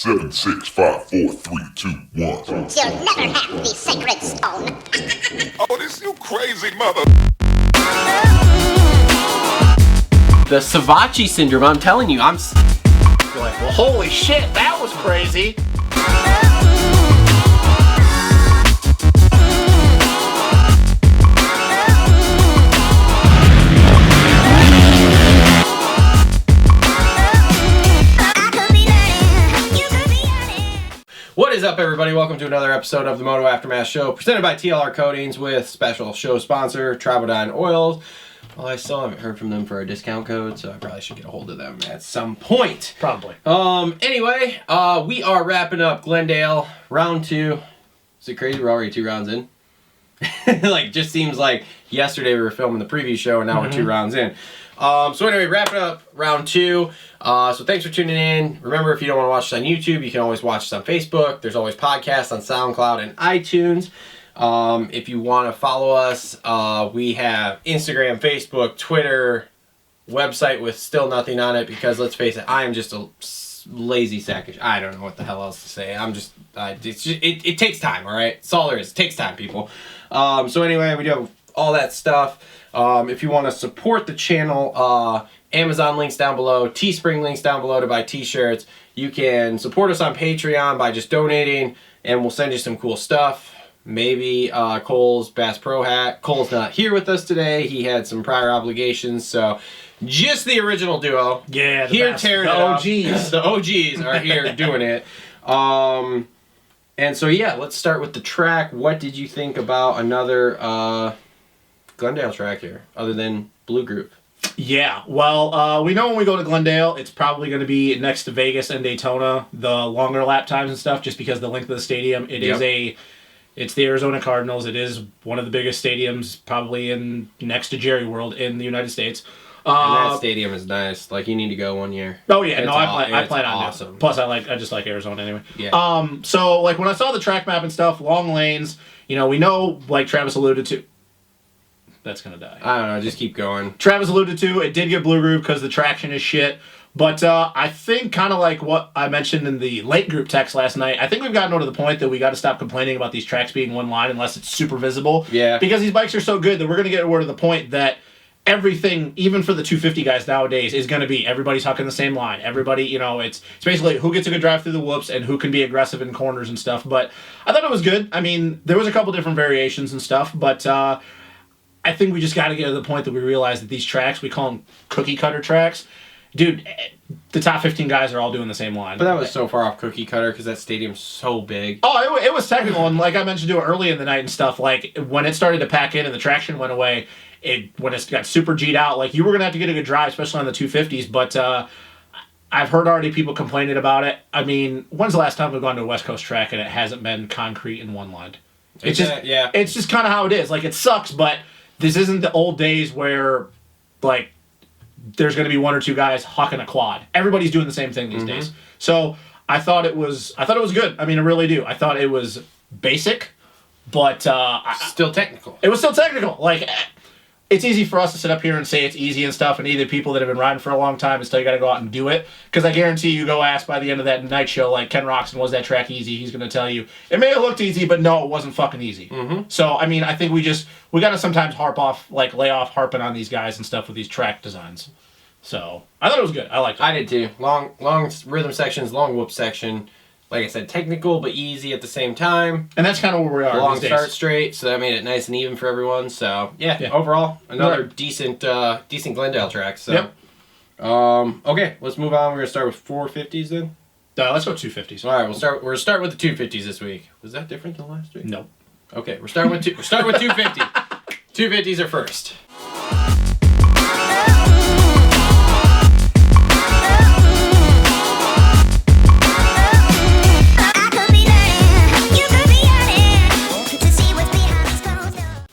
7, 6, 5, 4, 3, 2, 1. You'll never have the sacred stone. Oh, this you crazy mother. The Savachi syndrome, I'm telling you, I'm... You're like, well, holy shit, that was crazy. What is up, everybody? Welcome to another episode of the Moto Aftermath Show, presented by TLR Coatings with special show sponsor, Traveldyne Oils. Well, I still haven't heard from them for a discount code, so I probably should get a hold of them at some point. Probably. Anyway, we are wrapping up Glendale, round 2. Is it crazy? We're already 2 rounds in. Like, just seems like yesterday we were filming the preview show, and now we're 2 rounds in. So anyway, wrapping up round 2. So thanks for tuning in. Remember, if you don't want to watch us on YouTube, you can always watch us on Facebook. There's always podcasts on SoundCloud and iTunes. If you want to follow us, we have Instagram, Facebook, Twitter, website with still nothing on it because, let's face it, I am just a lazy sack of... I don't know what the hell else to say. It takes time, all right? That's all there is. It takes time, people. So anyway, we do have all that stuff. If you want to support the channel, Amazon links down below, Teespring links down below to buy t-shirts. You can support us on Patreon by just donating, and we'll send you some cool stuff. Maybe Cole's Bass Pro hat. Cole's not here with us today. He had some prior obligations, so just the original duo. Yeah, here tearing it up. OGs. The OGs are here doing it. And so yeah, let's start with the track. What did you think about another Glendale track here, other than Blue Group? Yeah, well, we know when we go to Glendale, it's probably going to be next to Vegas and Daytona, the longer lap times and stuff, just because of the length of the stadium. It's the Arizona Cardinals. It is one of the biggest stadiums, probably next to Jerry World in the United States. And that stadium is nice. Like, you need to go one year. Oh yeah, I plan on awesome. it. Plus, I just like Arizona anyway. Yeah. So like when I saw the track map and stuff, long lanes, we know, like Travis alluded to. That's gonna die. I don't know. Just keep going. Travis alluded to, it did get Blue Group because the traction is shit. But I think, kind of like what I mentioned in the late group text last night, I think we've gotten to the point that we got to stop complaining about these tracks being one line unless it's super visible. Yeah. Because these bikes are so good that we're going to get to the point that everything, even for the 250 guys nowadays, is going to be everybody's hucking the same line. Everybody, it's basically who gets a good drive through the whoops and who can be aggressive in corners and stuff. But I thought it was good. I mean, there was a couple different variations and stuff, but I think we just got to get to the point that we realize that these tracks, we call them cookie cutter tracks. Dude, the top 15 guys are all doing the same line. But that was so far off cookie cutter because that stadium's so big. Oh, it was technical, and like I mentioned to it early in the night and stuff, like when it started to pack in and the traction went away, when it got super G'd out, like you were going to have to get a good drive, especially on the 250s, but I've heard already people complaining about it. I mean, when's the last time we've gone to a West Coast track and it hasn't been concrete in one line? It's just kind of how it is. Like, it sucks, but this isn't the old days where, like, there's going to be 1 or 2 guys hucking a quad. Everybody's doing the same thing these days. So I thought it was good. I mean, I really do. I thought it was basic, but still technical. It was still technical. Like, it's easy for us to sit up here and say it's easy and stuff, and either people that have been riding for a long time and still you got to go out and do it. Because I guarantee you go ask by the end of that night show, like Ken Roxon, was that track easy? He's going to tell you it may have looked easy, but no, it wasn't fucking easy. So I mean, I think we got to sometimes lay off harping on these guys and stuff with these track designs. So I thought it was good. I liked it. I did too. Long rhythm sections, long whoop section. Like I said, technical but easy at the same time. And that's kind of where we are. Long these start days. straight, so that made it nice and even for everyone. So yeah. Overall, another decent Glendale track. So okay, let's move on. We're gonna start with 450s then. Let's go 250s. All right, we're gonna start with the 250s this week. Was that different than last week? No. Okay, we're starting with 250. 250s are first.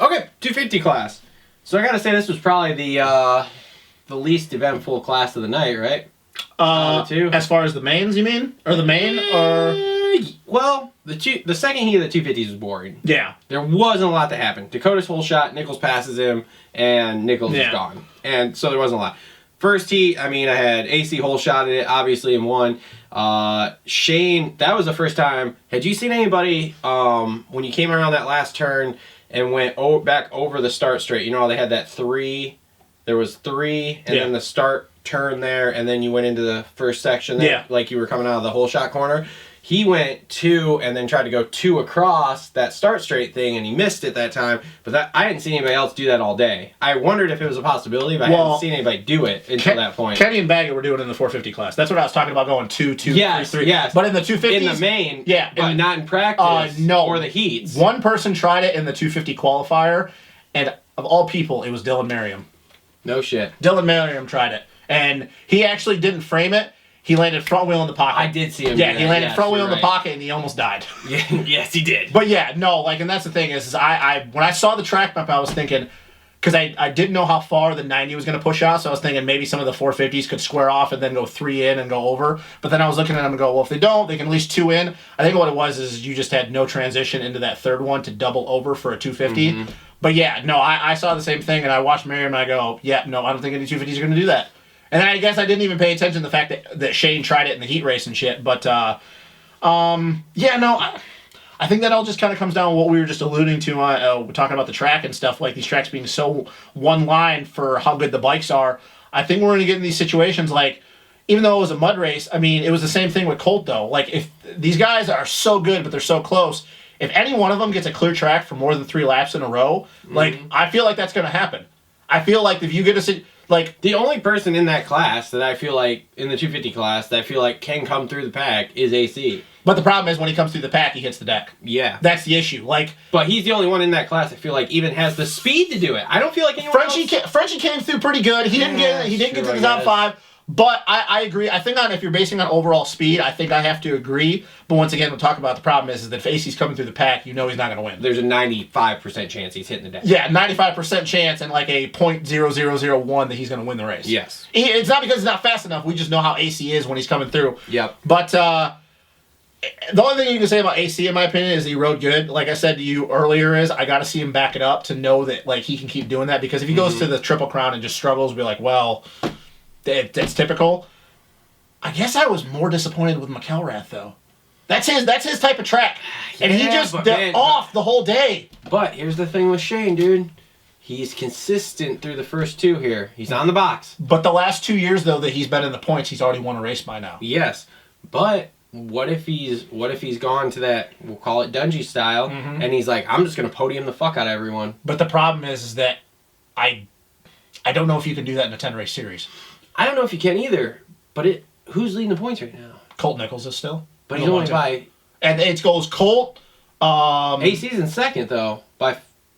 Okay, 250 class. So I gotta say this was probably the least eventful class of the night, right? As far as the mains, you mean, or the main, or well, the second heat of the 250s was boring. Yeah, there wasn't a lot that happened. Dakota's whole shot, Nichols passes him, and Nichols is gone, and so there wasn't a lot. first heat, I mean, I had AC whole shot at it, obviously, and won. Shane, that was the first time. Had you seen anybody when you came around that last turn and went back over the start straight? You know how they had that 3? There was 3, and then the start turn there, and then you went into the first section there, like you were coming out of the whole shot corner. He went 2 and then tried to go 2 across that start straight thing, and he missed it that time. But I hadn't seen anybody else do that all day. I wondered if it was a possibility, but I hadn't seen anybody do it until that point. Kenny and Baggett were doing it in the 450 class. That's what I was talking about, going 2, 2, 3, 3. Yes. But in the 250s... In the main, but not in practice no. or the heats. One person tried it in the 250 qualifier, and of all people, it was Dylan Merriam. No shit. Dylan Merriam tried it, and he actually didn't frame it. He landed front wheel in the pocket. I did see him. Yeah, he landed front wheel in the pocket, and he almost died. Yeah, yes, he did. But yeah, no, like, and that's the thing is I when I saw the track map, I was thinking, because I didn't know how far the 90 was going to push out, so I was thinking maybe some of the 450s could square off and then go 3 in and go over. But then I was looking at them and go, well, if they don't, they can at least 2 in. I think what it was is you just had no transition into that third one to double over for a 250. Mm-hmm. But yeah, no, I saw the same thing, and I watched Merriam, and I go, yeah, no, I don't think any 250s are going to do that. And I guess I didn't even pay attention to the fact that Shane tried it in the heat race and shit. But, yeah, no, I think that all just kind of comes down to what we were just alluding to, talking about the track and stuff, like these tracks being so one line for how good the bikes are. I think we're going to get in these situations, like, even though it was a mud race, I mean, it was the same thing with Colt, though. Like, if these guys are so good, but they're so close, if any one of them gets a clear track for more than 3 laps in a row, like, I feel like that's going to happen. I feel like if you get like, the only person in that class that I feel like, in the 250 class, that I feel like can come through the pack is AC. But the problem is when he comes through the pack, he hits the deck. Yeah. That's the issue. Like, but he's the only one in that class I feel like even has the speed to do it. I don't feel like anyone else... Frenchie came through pretty good. He didn't get to the top 5. But I agree. I think if you're basing on overall speed, I think I have to agree. But once again, we'll talk about the problem is that if AC's coming through the pack, you know he's not going to win. There's a 95% chance he's hitting the deck. Yeah, 95% chance and like a .0001 that he's going to win the race. Yes. It's not because he's not fast enough. We just know how AC is when he's coming through. Yep. But the only thing you can say about AC, in my opinion, is he rode good. Like I said to you earlier, is I got to see him back it up to know that like he can keep doing that. Because if he goes to the Triple Crown and just struggles, we'll be like, well... That's typical. I guess I was more disappointed with McElrath, though. That's his type of track. And he just off the whole day. But here's the thing with Shane, dude. He's consistent through the first 2 here. He's on the box. But the last 2 years, though, that he's been in the points, he's already won a race by now. Yes. But what if he's gone to that, we'll call it Dungey style, and he's like, I'm just going to podium the fuck out of everyone. But the problem is that I don't know if you can do that in a 10-race series. I don't know if you can either, but who's leading the points right now? Colt Nichols is still. But he's only by... And it goes Colt... AC's in second, though.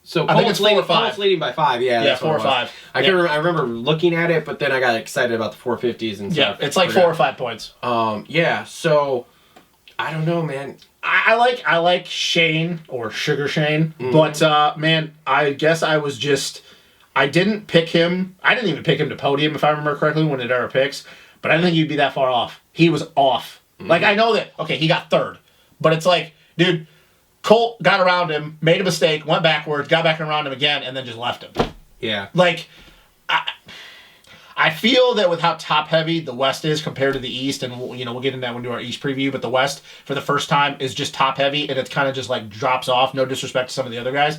So I think it's 4 or 5. Colt's leading by 5, yeah. Yeah, 4 or 5. I remember looking at it, but then I got excited about the 450s and stuff. Yeah, it's like 4 or 5 points. Yeah, so... I don't know, man. I like Shane, or Sugar Shane, but, man, I guess I was just... I didn't pick him. I didn't even pick him to podium, if I remember correctly, when it did our picks. But I didn't think he'd be that far off. He was off. Like, I know that, okay, he got 3rd. But it's like, dude, Colt got around him, made a mistake, went backwards, got back around him again, and then just left him. Yeah. Like, I feel that with how top-heavy the West is compared to the East, and we'll get into that when we do our East preview, but the West, for the first time, is just top-heavy, and it's kind of just, like, drops off. No disrespect to some of the other guys.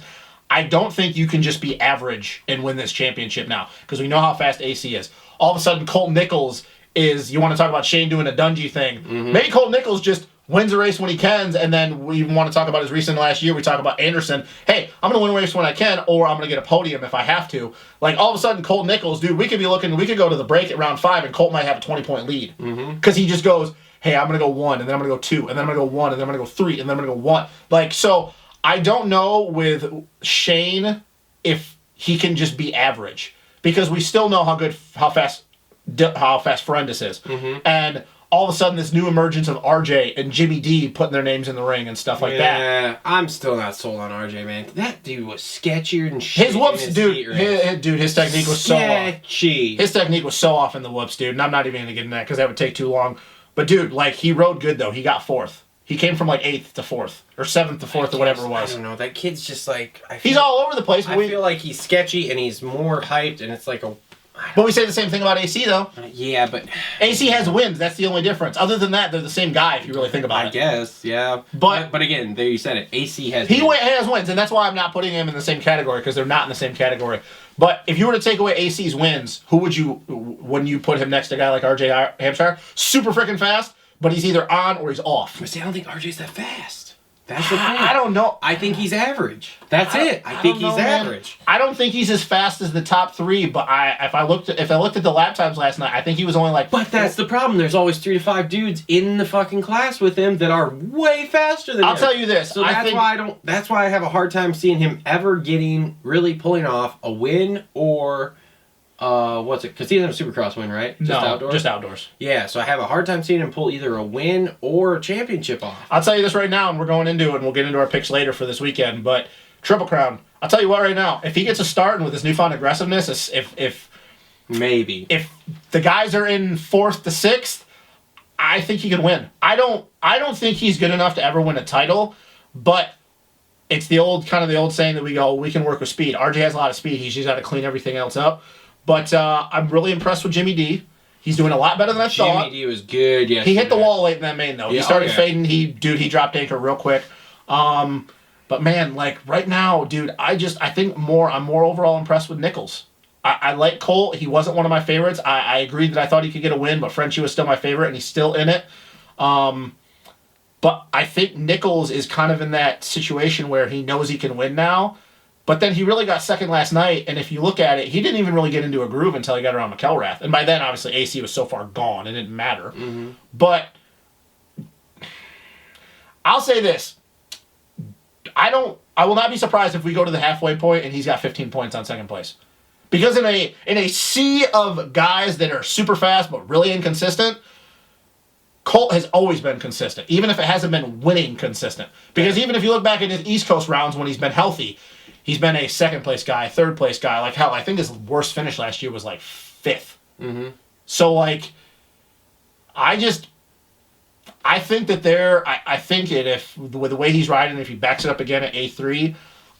I don't think you can just be average and win this championship now, because we know how fast AC is. All of a sudden, Colt Nichols is, you want to talk about Shane doing a Dungey thing. Maybe Colt Nichols just wins a race when he can, and then we even want to talk about his recent last year. We talk about Anderson. Hey, I'm going to win a race when I can, or I'm going to get a podium if I have to. Like, all of a sudden, Colt Nichols, dude, we could go to the break at round 5, and Colt might have a 20-point lead. Because he just goes, hey, I'm going to go 1, and then I'm going to go 2, and then I'm going to go 1, and then I'm going to go 3, and then I'm going to go 1. Like, so... I don't know with Shane if he can just be average, because we still know how fast Ferendis is, and all of a sudden this new emergence of RJ and Jimmy D putting their names in the ring and stuff like that. Yeah, I'm still not sold on RJ, man. That dude was sketchier than shit. His whoops, his technique was so off. His technique was so off in the whoops, dude. And I'm not even gonna get into that because that would take too long. But dude, like, he rode good though. He got 4th. He came from like 8th to 4th, or 7th to 4th, or whatever it was. I don't know. That kid's just like... He's all over the place. I feel like he's sketchy, and he's more hyped, and it's like But we say the same thing about AC, though. Yeah, but AC has wins. That's the only difference. Other than that, they're the same guy if you really think about I it. guess, yeah. But again, there you said it. AC has Has wins, and that's why I'm not putting him in the same category, because they're not in the same category. But if you were to take away AC's wins, wouldn't you put him next to a guy like RJ Hampshire? Super freaking fast, but he's either on or he's off. But see, I don't think RJ's that fast. That's the thing. I don't know. I think he's average. That's it. I think he's average. I don't think he's as fast as the top three, but if I looked at the lap times last night, I think he was only like. But that's the problem. There's always 3 to 5 dudes in the fucking class with him that are way faster than him. I'll tell you this. So that's why I have a hard time seeing him ever pulling off a win or what's it? Because he doesn't have a Supercross win, right? Just outdoors. Yeah, so I have a hard time seeing him pull either a win or a championship off. I'll tell you this right now, and we're going into it, and we'll get into our picks later for this weekend, but Triple Crown, I'll tell you what right now, if he gets a start and with his newfound aggressiveness, if the guys are in 4th to 6th, I think he could win. I don't think he's good enough to ever win a title, but it's the old saying that we can work with speed. RJ has a lot of speed. He's just got to clean everything else up. But I'm really impressed with Jimmy D. He's doing a lot better than I thought. Jimmy D was good yesterday. He hit the wall late in that main, though. Yeah, he started fading. He dropped anchor real quick. But man, like right now, dude, I think I'm more overall impressed with Nichols. I like Colt. He wasn't one of my favorites. I agreed that I thought he could get a win, but Frenchie was still my favorite, and he's still in it. But I think Nichols is kind of in that situation where he knows he can win now. But then he really got second last night, and if you look at it, he didn't even really get into a groove until he got around McElrath. And by then, obviously, AC was so far gone, it didn't matter. Mm-hmm. But I'll say this. I will not be surprised if we go to the halfway point and he's got 15 points on second place. Because in a sea of guys that are super fast but really inconsistent, Colt has always been consistent, even if it hasn't been winning consistent. Because even if you look back at his East Coast rounds when he's been healthy, he's been a second place guy, third place guy. Like hell, I think his worst finish last year was like 5th. Mm-hmm. So like, I think that I think that if with the way he's riding, if he backs it up again at A3,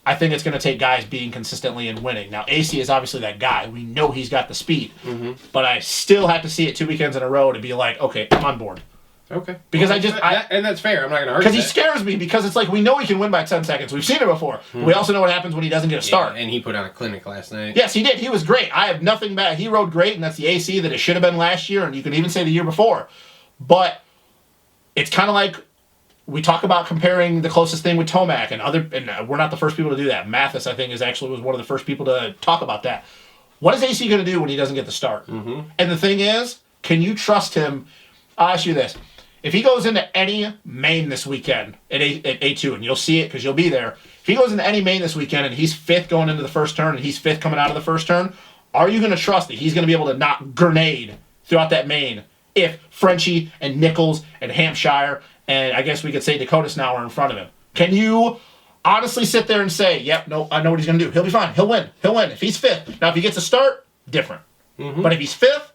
I think it's going to take guys being consistently and winning. Now AC is obviously that guy. We know he's got the speed, but I still have to see it 2 weekends in a row to be like, okay, I'm on board. Okay. Because and that's fair. I'm not going to argue. Because he scares me. Because it's like we know he can win by 10 seconds. We've seen it before. Mm-hmm. We also know what happens when he doesn't get a start. And he put on a clinic last night. Yes, he did. He was great. I have nothing bad. He rode great, and that's the AC that it should have been last year, and you can even say the year before. But it's kind of like we talk about comparing the closest thing with Tomac and we're not the first people to do that. Mathis, I think, was one of the first people to talk about that. What is AC going to do when he doesn't get the start? Mm-hmm. And the thing is, can you trust him? I'll ask you this. If he goes into any main this weekend at A2, and you'll see it because you'll be there, if he goes into any main this weekend and he's 5th going into the first turn and he's 5th coming out of the first turn, are you going to trust that he's going to be able to knock grenade throughout that main if Frenchie and Nichols and Hampshire and I guess we could say Dakota now are in front of him? Can you honestly sit there and say, yep, no, I know what he's going to do. He'll be fine. He'll win. If he's 5th. Now, if he gets a start, different. Mm-hmm. But if he's 5th,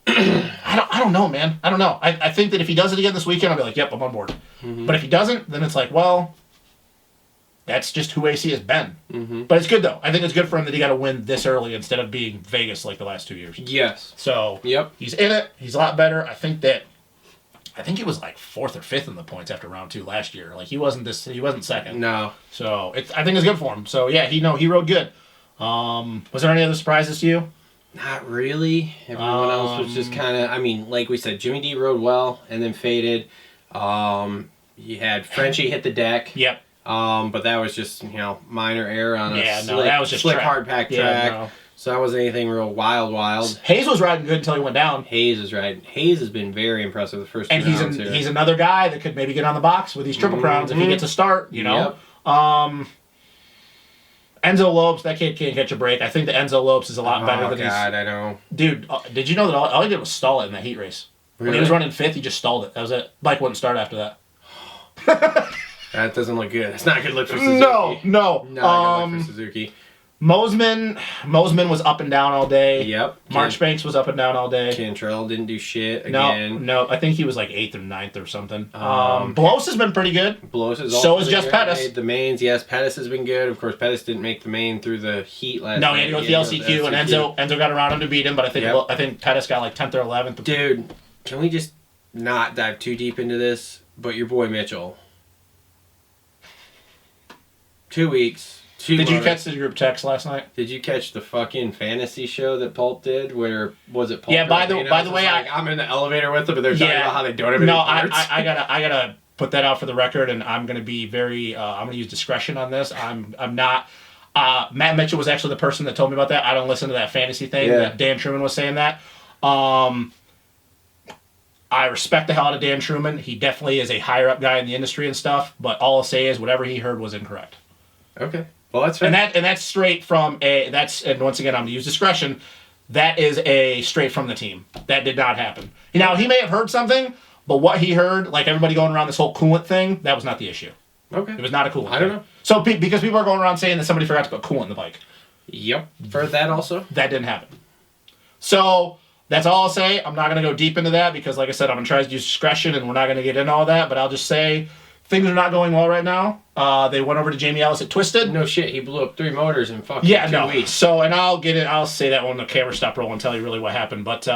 I don't know, man. I don't know. I think that if he does it again this weekend, I'll be like, yep, I'm on board. Mm-hmm. But if he doesn't, then it's like, well, that's just who AC has been. Mm-hmm. But it's good, though. I think it's good for him that he got to win this early instead of being Vegas like the last 2 years. Yes. So, he's in it. He's a lot better. I think he was like 4th or 5th in the points after round 2 last year. Like, he wasn't second. No. So, I think it's good for him. So, yeah, he rode good. Was there any other surprises to you? Not really. Everyone else was just kind of, I mean, like we said, Jimmy D rode well and then faded. You had Frenchie hit the deck. Yep. But that was just, minor error on that was just slick hard pack track. No. So that wasn't anything real wild. Hayes was riding good until he went down. Hayes is riding. Hayes has been very impressive the first 2 rounds. And he's another guy that could maybe get on the box with these Triple Crowns if he gets a start, Yep. Enzo Lopes, that kid can't catch a break. I think the Enzo Lopes is a lot better than God, I know. Dude, did you know that all he did was stall it in that heat race? Really? When he was running 5th, he just stalled it. That was it. Bike wouldn't start after that. That doesn't look good. It's not a good look for Suzuki. No. Not a good look for Suzuki. Mosman was up and down all day. Yep. Marchbanks was up and down all day. Cantrell didn't do shit again. No, I think he was like 8th or 9th or something. Blows has been pretty good. Blows is so also is Jess Pettis. Made the mains, yes, Pettis has been good. Of course, Pettis didn't make the main through the heat last No, night. he had to go with the LCQ, and Enzo got around him to beat him, but I think Pettis got like 10th or 11th. Dude, can we just not dive too deep into this? But your boy Mitchell. 2 weeks. Did you catch the group text last night? Did you catch the fucking fantasy show that Pulp did? Where was it? Pulp Yeah. By the way, I'm in the elevator with them, but they're talking about how they don't have any parts. I gotta put that out for the record, and I'm gonna be very. I'm gonna use discretion on this. I'm not. Matt Mitchell was actually the person that told me about that. I don't listen to that fantasy thing. Yeah. That Dan Truman was saying that. I respect the hell out of Dan Truman. He definitely is a higher up guy in the industry and stuff. But all I'll say is whatever he heard was incorrect. Okay. Well, that's fair. And that's straight from and once again I'm gonna use discretion. That is a straight from the team. That did not happen. Now he may have heard something, but what he heard, like everybody going around this whole coolant thing, that was not the issue. Okay. It was not a coolant. I don't know. So because people are going around saying that somebody forgot to put coolant in the bike. Yep. For that also. That didn't happen. So that's all I'll say. I'm not gonna go deep into that because, like I said, I'm gonna try to use discretion, and we're not gonna get into all that. But I'll just say things are not going well right now. They went over to Jamie Ellis at Twisted. No shit, he blew up 3 motors in fucking 2 weeks. So, and I'll say that when the camera stopped rolling and tell you really what happened. But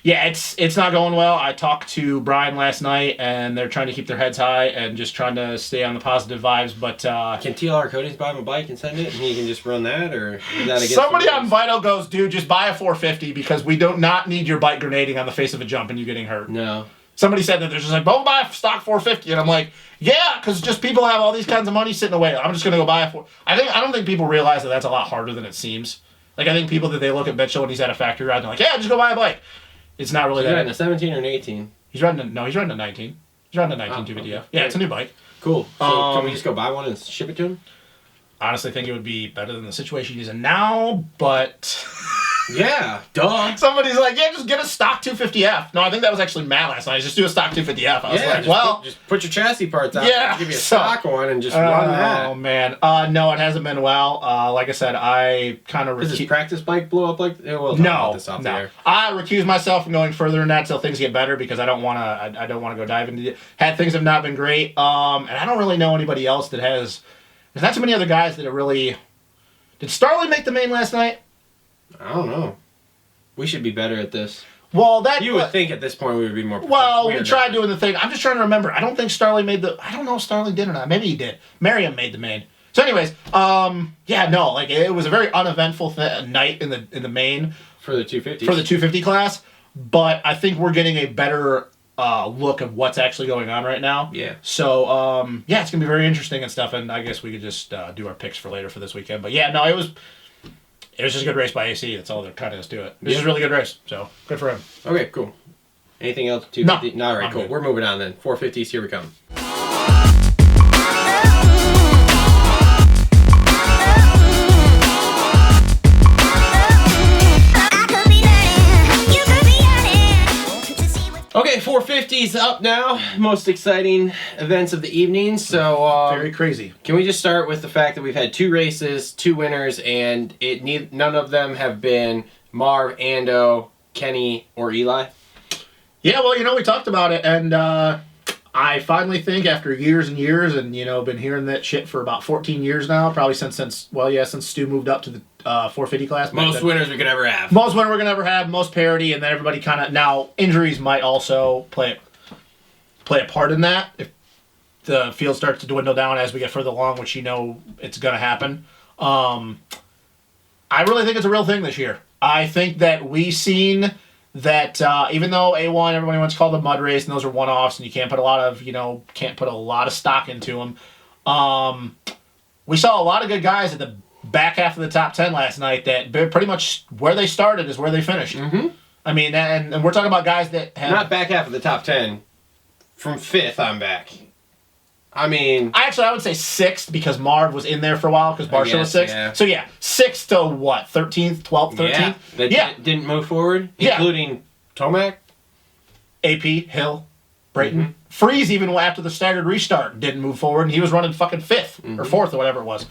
yeah, it's not going well. I talked to Brian last night, and they're trying to keep their heads high and just trying to stay on the positive vibes. But can TLR Coatings buy him a bike and send it, and he can just run that, or is that against somebody on Vital goes, dude, just buy a 450 because we do not need your bike grenading on the face of a jump and you getting hurt. No. Somebody said that they're just like, don't buy a stock 450, and I'm like, yeah, because just people have all these kinds of money sitting away. I'm just gonna go buy a 4. I don't think people realize that that's a lot harder than it seems. Like I think people that they look at Mitchell and he's at a factory ride, and they're like, yeah, just go buy a bike. It's not really He's that. riding a 17 or an 18. He's riding a 19. He's riding a 19 250F. Okay. Yeah, it's a new bike. Cool. So can we just go buy one and ship it to him? Honestly, think it would be better than the situation he's in now, but Yeah, duh. somebody's like, yeah, just get a stock 250F. No, I think that was actually Matt last night. Just do a stock 250F. I was like, just put your chassis parts out. Yeah, Give you a so- stock one and just run that. Oh man, no, it hasn't been well. Like I said, I kind of Does his practice bike blow up like? We'll talk no, about this off the air. I recuse myself from going further in that till things get better because I don't want to. I don't want to go dive into it. Things have not been great. And I don't really know anybody else that has. There's not too many other guys that are really. Did Starling make the main last night? I don't know. We should be better at this. Well, that You would think at this point we would be more. Well, we tried doing the thing. I'm just trying to remember. I don't think Starling made the. I don't know if Starling did or not. Maybe he did. Merriam made the main. So, anyways, yeah, no, like it was a very uneventful night in the main for the 250 for the 250 class. But I think we're getting a better look of what's actually going on right now. Yeah. So, yeah, it's gonna be very interesting and stuff. And I guess we could just do our picks for later for this weekend. But yeah, no, it was just a good race by AC. That's all they're trying to do it. This is a really good race. So good for him. Okay, cool. Anything else? 250? No. All right, cool. Good. We're moving on then. 450s, here we come. Okay, 450s up now. Most exciting events of the evening. So Very crazy. can we just start with the fact that we've had 2 races, 2 winners, and none of them have been Marv, Ando, Kenny, or Eli? Yeah, well, we talked about it, and I finally think after years and years, and been hearing that shit for about 14 years now, probably since Stu moved up to the 450 class. Most winners we could ever have. Most winner we're gonna ever have, most parity, and then everybody kind of now injuries might also play a part in that if the field starts to dwindle down as we get further along, which it's gonna happen. I really think it's a real thing this year. I think that we've seen that even though A1 everybody wants to call the mud race and those are one-offs and you can't put a lot of stock into them. We saw a lot of good guys at the back half of the top 10 last night that pretty much where they started is where they finished. Mm-hmm. I mean, and we're talking about guys that have Not back half of the top 10. From 5th, I'm back. I mean, I would say 6th because Marv was in there for a while because Barsha was 6th. Yeah. So yeah, 6th to what? 13th, 12th, 13th? That didn't move forward, including Tomac. AP, Hill, Brayton. Freeze, even after the staggered restart, didn't move forward, and he was running fucking 5th or 4th or whatever it was.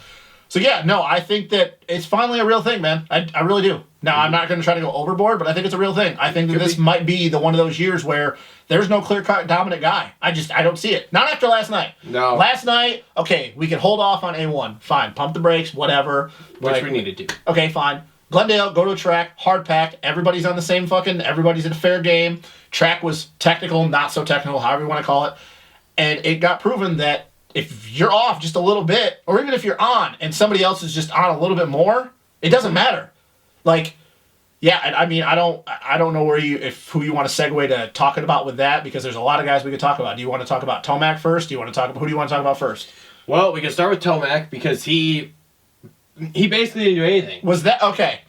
So yeah, no, I think that it's finally a real thing, man. I really do. Now I'm not going to try to go overboard, but I think it's a real thing. I think that this might be the one of those years where there's no clear-cut dominant guy. I don't see it. Not after last night. No. Last night, okay, we can hold off on A1. Fine, pump the brakes, whatever. Which we needed to. Okay, fine. Glendale, go to a track, hard packed. Everybody's on the same everybody's in a fair game. Track was technical, not so technical, however you want to call it. And it got proven that if you're off just a little bit, or even if you're on and somebody else is just on a little bit more, it doesn't matter. Like, yeah, I mean, I don't know who you want to segue to talking about with that, because there's a lot of guys we could talk about. Do you want to talk about Tomac first? Who do you want to talk about first? Well, we can start with Tomac because he basically didn't do anything. Was that okay?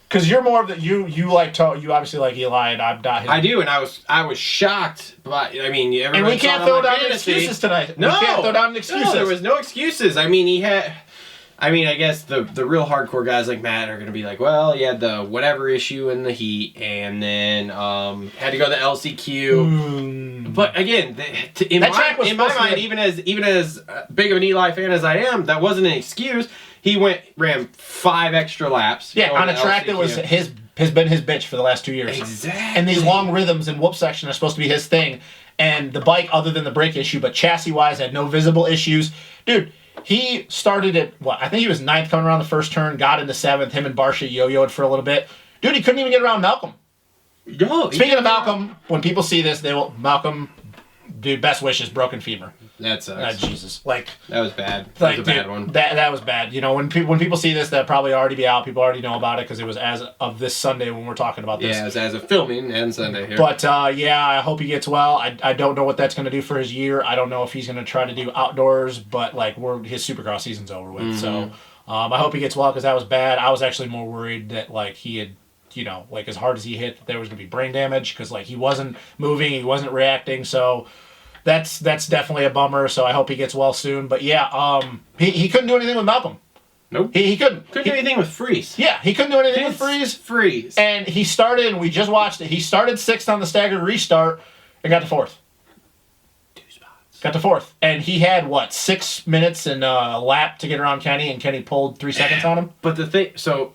Because you're more of the you obviously like Eli, and I'm not. I do, and I was shocked. But I mean, and we can't throw down excuses tonight. No, we can't throw down excuses. No, there was no excuses. I mean, I guess the real hardcore guys like Matt are going to be like, well, he had the whatever issue in the heat, and then had to go to the LCQ. But again, in my mind, even as big of an Eli fan as I am, that wasn't an excuse. He ran 5 extra laps. Yeah, on a track that was has been his bitch for the last 2 years. Exactly. And these long rhythms and whoop section are supposed to be his thing. And the bike, other than the brake issue, but chassis-wise, had no visible issues. Dude, he started at, I think he was 9th coming around the first turn, got into 7th. Him and Barsha yo-yoed for a little bit. Dude, he couldn't even get around Malcolm. No. Speaking of Malcolm, when people see this, Malcolm, dude, best wishes, broken femur. That sucks. Jesus. That was bad. That was a bad one. That was bad. You know, when people see this, that'll probably already be out. People already know about it because it was as of this Sunday when we're talking about this. Yeah, it was as of filming and Sunday here. But, yeah, I hope he gets well. I don't know what that's going to do for his year. I don't know if he's going to try to do outdoors, but, his Supercross season's over with. Mm-hmm. So, I hope he gets well because that was bad. I was actually more worried that, he had, as hard as he hit, that there was going to be brain damage because, he wasn't moving, he wasn't reacting, so... That's definitely a bummer, so I hope he gets well soon. But yeah, he couldn't do anything with Malcolm. Nope. He couldn't. Couldn't do anything with Freeze. Yeah, he couldn't do anything with Freeze. And he started, and we just watched it, he started 6th on the staggered restart and got to 4th. 2 spots. Got to 4th. And he had, 6 minutes and a lap to get around Kenny, and Kenny pulled 3 seconds on him? But the thing, so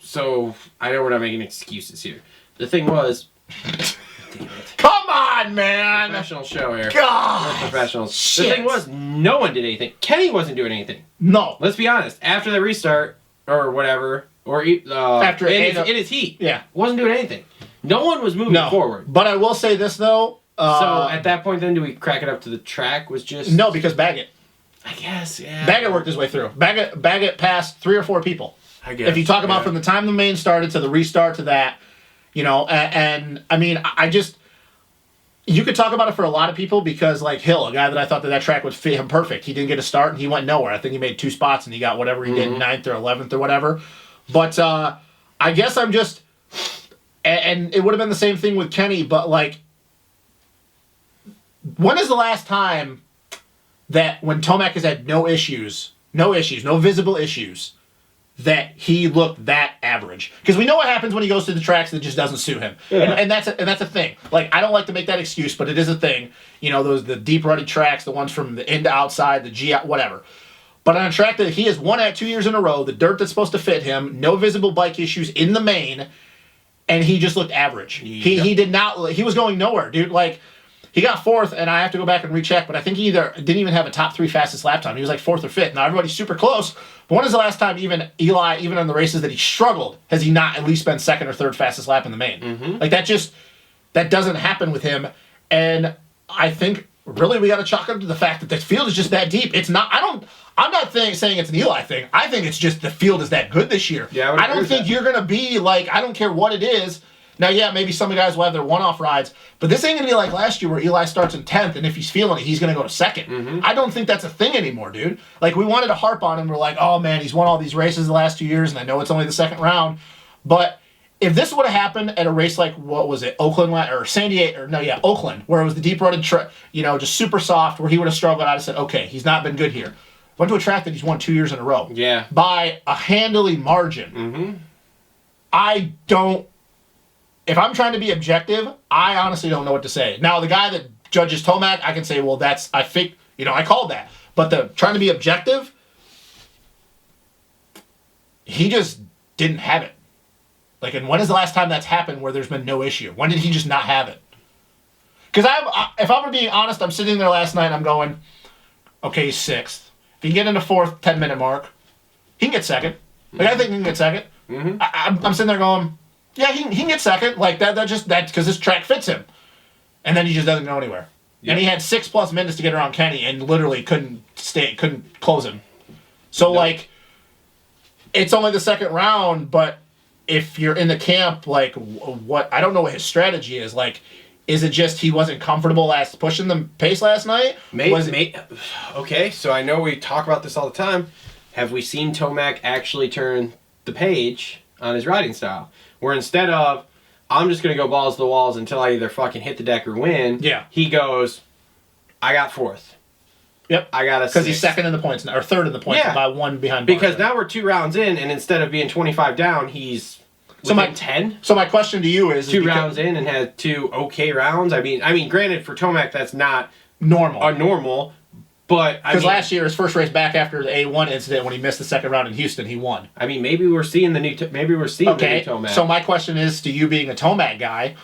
I know we're not making excuses here. The thing was... Damn it. Come on, man! Professional show here. God! We're professionals. Shit. The thing was, no one did anything. Kenny wasn't doing anything. No. Let's be honest. After the restart, or whatever, or after in his heat, yeah, wasn't doing anything. No one was moving forward. But I will say this, though. So at that point, then, do we crack it up to the track? Was just... No, because Baggett. I guess, yeah. Baggett worked his way through. Baggett passed 3 or 4 people. I guess. If you talk about from the time the main started to the restart to that, and I mean, I just... You could talk about it for a lot of people because, Hill, a guy that I thought that track would fit him perfect. He didn't get a start and he went nowhere. I think he made 2 spots and he got whatever he did, 9th or 11th or whatever. But I guess I'm just... And it would have been the same thing with Kenny, but, when is the last time that when Tomac has had no visible issues, that he looked that average? Because we know what happens when he goes to the tracks that just doesn't suit him, and that's a thing. I don't like to make that excuse, but it is a thing. The deep rutty tracks, the ones from the in to outside, the G out, whatever. But on a track that he has won at 2 years in a row, the dirt that's supposed to fit him, no visible bike issues in the main, and he just looked average. Yep. He did not. He was going nowhere, dude. He got 4th, and I have to go back and recheck, but I think he either didn't even have a top 3 fastest lap time. He was 4th or 5th. Now, everybody's super close, but when is the last time even Eli, even on the races that he struggled, has he not at least been 2nd or 3rd fastest lap in the main? Mm-hmm. That doesn't happen with him, and I think, really, we got to chalk up to the fact that the field is just that deep. It's not, I'm not saying it's an Eli thing. I think it's just the field is that good this year. Yeah, I don't think you're going to be, I don't care what it is. Now, yeah, maybe some of the guys will have their one-off rides, but this ain't going to be like last year where Eli starts in 10th, and if he's feeling it, he's going to go to 2nd. Mm-hmm. I don't think that's a thing anymore, dude. We wanted to harp on him. We're like, oh, man, he's won all these races the last 2 years, and I know it's only the 2nd round. But if this would have happened at a race what was it, Oakland, or San Diego, Oakland, where it was the deep-rutted, just super soft, where he would have struggled, I'd have said, okay, he's not been good here. Went to a track that he's won 2 years in a row. Yeah. By a handily margin. Mm-hmm. If I'm trying to be objective, I honestly don't know what to say. Now, the guy that judges Tomac, I can say, well, I called that. But trying to be objective, he just didn't have it. Like, and when is the last time that's happened where there's been no issue? When did he just not have it? Because if I'm being honest, I'm sitting there last night and I'm going, okay, he's 6th. If he get in the 4th 10-minute mark, he can get 2nd. Like, I think he can get 2nd. Mm-hmm. I'm sitting there going, yeah, he can get 2nd. Like, that because this track fits him. And then he just doesn't go anywhere. Yep. And he had 6+ minutes to get around Kenny and literally couldn't close him. So, like, it's only the 2nd round, but if you're in the camp, like, I don't know what his strategy is. Like, is it just he wasn't comfortable pushing the pace last night? Okay, so I know we talk about this all the time. Have we seen Tomac actually turn the page on his riding style? Where instead of, I'm just going to go balls to the walls until I either fucking hit the deck or win, he goes, I got 4th. Yep. I got a 6th. Because he's 2nd in the points, or 3rd in the points, by 1 behind Barcia. Because now we're 2 rounds in, and instead of being 25 down, he's within 10. So my question to you is... 2 rounds in and had 2 okay rounds. I mean, granted, for Tomac, that's not... normal. But, because last year, his first race back after the A1 incident, when he missed the 2nd round in Houston, he won. I mean, maybe we're seeing the new... the new Tomac. So my question is, to you being a Tomac guy...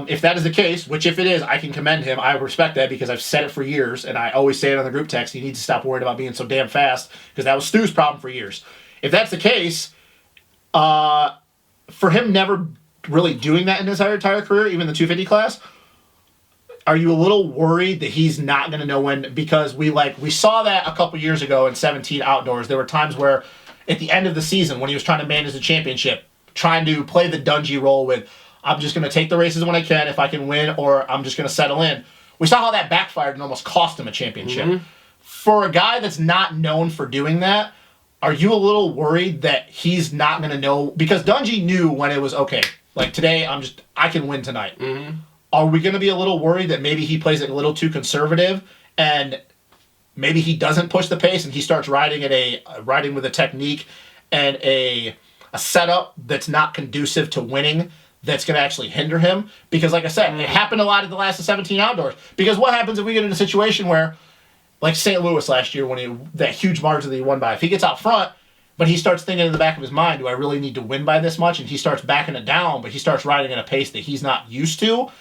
if that is the case, which if it is, I can commend him. I respect that because I've said it for years, and I always say it on the group text. He needs to stop worrying about being so damn fast because that was Stu's problem for years. If that's the case, for him never really doing that in his entire career, even the 250 class, are you a little worried that he's not going to know when? Because we saw that a couple years ago in 17 outdoors. There were times where at the end of the season when he was trying to manage the championship, trying to play the Dungey role with, I'm just going to take the races when I can if I can win, or I'm just going to settle in. We saw how that backfired and almost cost him a championship. Mm-hmm. For a guy that's not known for doing that, are you a little worried that he's not going to know? Because Dungey knew when it was, okay, like today, I can win tonight. Mm-hmm. Are we going to be a little worried that maybe he plays it a little too conservative and maybe he doesn't push the pace and he starts riding with a technique and a setup that's not conducive to winning, that's going to actually hinder him? Because like I said, it happened a lot at the last of 17 outdoors. Because what happens if we get in a situation where, like St. Louis last year, when that huge margin that he won by, if he gets out front, but he starts thinking in the back of his mind, do I really need to win by this much? And he starts backing it down, but he starts riding at a pace that he's not used to,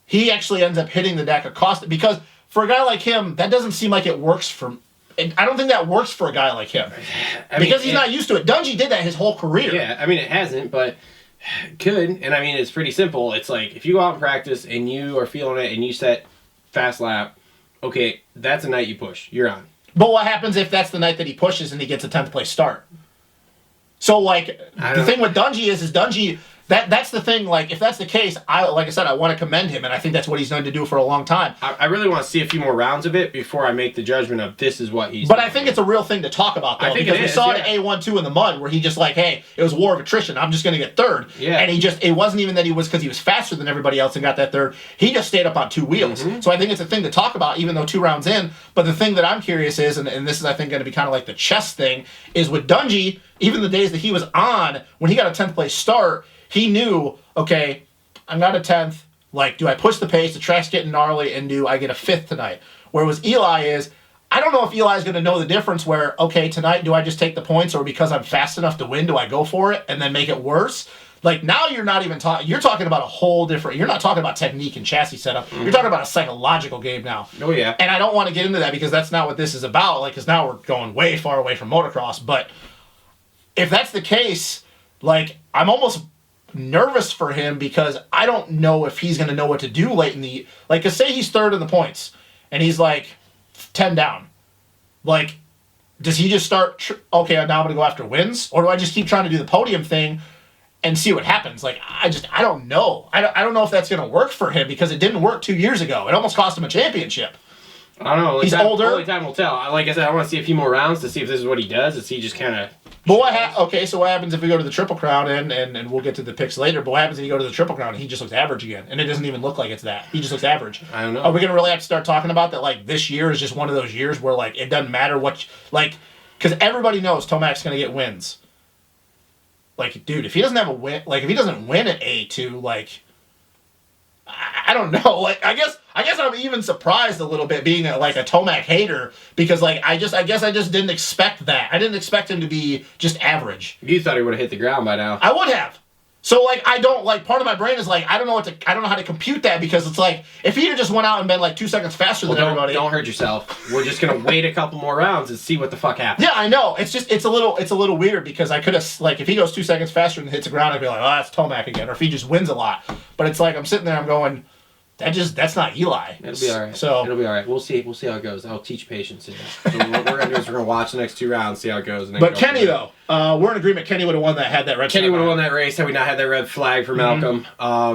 he actually ends up hitting the deck across. Because for a guy like him, that doesn't seem like it works for... I don't think that works for a guy like him. Because he's not used to it. Dungey did that his whole career. Yeah, I mean, it hasn't, but... could. And I mean, it's pretty simple. It's like, if you go out and practice and you are feeling it and you set fast lap, okay, that's a night you push. You're on. But what happens if that's the night that he pushes and he gets a 10th place start? So, like, the thing with Dungey is Dungey... That's the thing, like, if that's the case, I want to commend him, and I think that's what he's going to do for a long time. I really want to see a few more rounds of it before I make the judgment of this is what he's But I think it's a real thing to talk about, though, because we saw it at A1-2 in the mud, where he just like, hey, it was war of attrition, I'm just going to get 3rd. Yeah. And it wasn't even that because he was faster than everybody else and got that 3rd, he just stayed up on 2 wheels. Mm-hmm. So I think it's a thing to talk about, even though 2 rounds in, but the thing that I'm curious is, and this is, I think, going to be kind of like the chess thing, is with Dungey, even the days that he was on, when he got a 10th place start, he knew, okay, I'm not a 10th. Like, do I push the pace? The track's getting gnarly, and do I get a 5th tonight? Whereas Eli is, I don't know if Eli's going to know the difference where, okay, tonight, do I just take the points, or because I'm fast enough to win, do I go for it and then make it worse? Like, now you're not even talking, you're talking about a whole different, you're not talking about technique and chassis setup. Mm-hmm. You're talking about a psychological game now. Oh, yeah. And I don't want to get into that because that's not what this is about, like, because now we're going way far away from motocross. But if that's the case, like, I'm almost nervous for him because I don't know if he's going to know what to do late in the... Like, say he's 3rd in the points, and he's, like, 10 down. Like, does he just start... okay, now I'm going to go after wins? Or do I just keep trying to do the podium thing and see what happens? Like, I don't know. I don't know if that's going to work for him because it didn't work 2 years ago. It almost cost him a championship. I don't know. He's older. Only time will tell. Like I said, I want to see a few more rounds to see if this is what he does. Is he just kind of... But so what happens if we go to the Triple Crown, and we'll get to the picks later, but what happens if you go to the Triple Crown and he just looks average again, and it doesn't even look like it's that? He just looks average. I don't know. Are we going to really have to start talking about that, like, this year is just one of those years where, like, it doesn't matter what... Like, because everybody knows Tomac's going to get wins. Like, dude, if he doesn't have a win... Like, if he doesn't win at A2, like... I don't know. Like I guess I'm even surprised a little bit being a Tomac hater because like I guess I just didn't expect that. I didn't expect him to be just average. You thought he would have hit the ground by now. I would have. So like I don't like part of my brain is like I don't know how to compute that because it's like if he had just went out and been like 2 seconds faster than everybody. Don't hurt yourself. We're just gonna wait a couple more rounds and see what the fuck happens. Yeah, I know. It's a little weird because I could have like if he goes 2 seconds faster and hits the ground, I'd be like, oh, that's Tomac again. Or if he just wins a lot. But it's like I'm sitting there, I'm going, that's not Eli. It'll be all right. So it'll be all right. We'll see how it goes. I'll teach patience here. So what we're gonna do is we're gonna watch the next 2 rounds, see how it goes. And then but Kenny though, we're in agreement. Kenny would have won that had that red. Kenny would have won that race had we not had that red flag for Malcolm,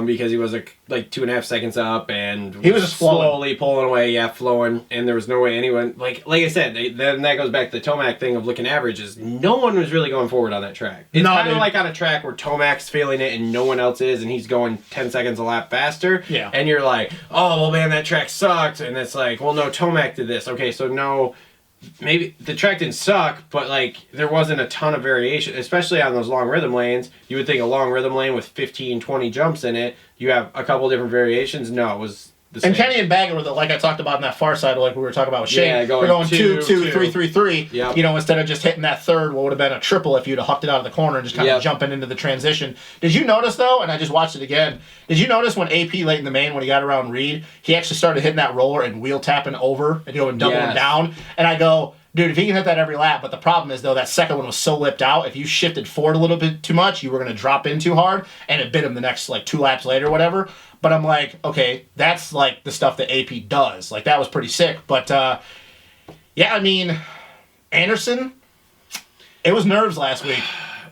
because he was like 2.5 seconds up and he was just slowly pulling away, flowing, and there was no way anyone like I said. Then that goes back to the Tomac thing of looking averages. No one was really going forward on that track. It's kind of like on a track where Tomac's failing it and no one else is, and he's going 10 seconds a lap faster. Yeah, and you're like, oh well, man, that track sucked, and it's like, well, no, Tomac did this. Okay, so no. Maybe the track didn't suck, but like there wasn't a ton of variation, especially on those long rhythm lanes. You would think a long rhythm lane with 15, 20 jumps in it, you have a couple different variations. No, it was the same. And Kenny and Baggett were like I talked about in that far side, like we were talking about with Shane. Yeah, we're going 2, 2, 3, 3, 3. Yep. You know, instead of just hitting that third, what would have been a triple if you'd have hucked it out of the corner and just kind of jumping into the transition. Did you notice though? And I just watched it again. Did you notice when AP late in the main when he got around Reed, he actually started hitting that roller and wheel tapping over and doing doubling down? And I go, dude, if he can hit that every lap, but the problem is, though, that second one was so lipped out, if you shifted forward a little bit too much, you were going to drop in too hard, and it bit him the next, 2 laps later or whatever. But I'm like, okay, that's, the stuff that AP does. That was pretty sick. But, yeah, I mean, Anderson, it was nerves last week.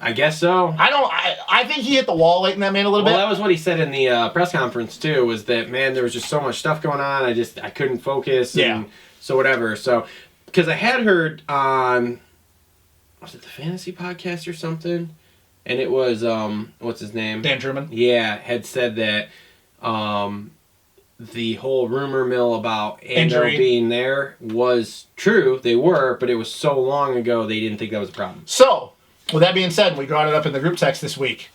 I guess so. I think he hit the wall late in that man a little bit. Well, that was what he said in the press conference, too, was that, man, there was just so much stuff going on, I couldn't focus. Yeah. And so whatever, so... Because I had heard on, was it the Fantasy Podcast or something? And it was, what's his name? Dan Truman. Yeah, had said that the whole rumor mill about Ando injury being there was true. They were, but it was so long ago they didn't think that was a problem. So, with that being said, we brought it up in the group text this week.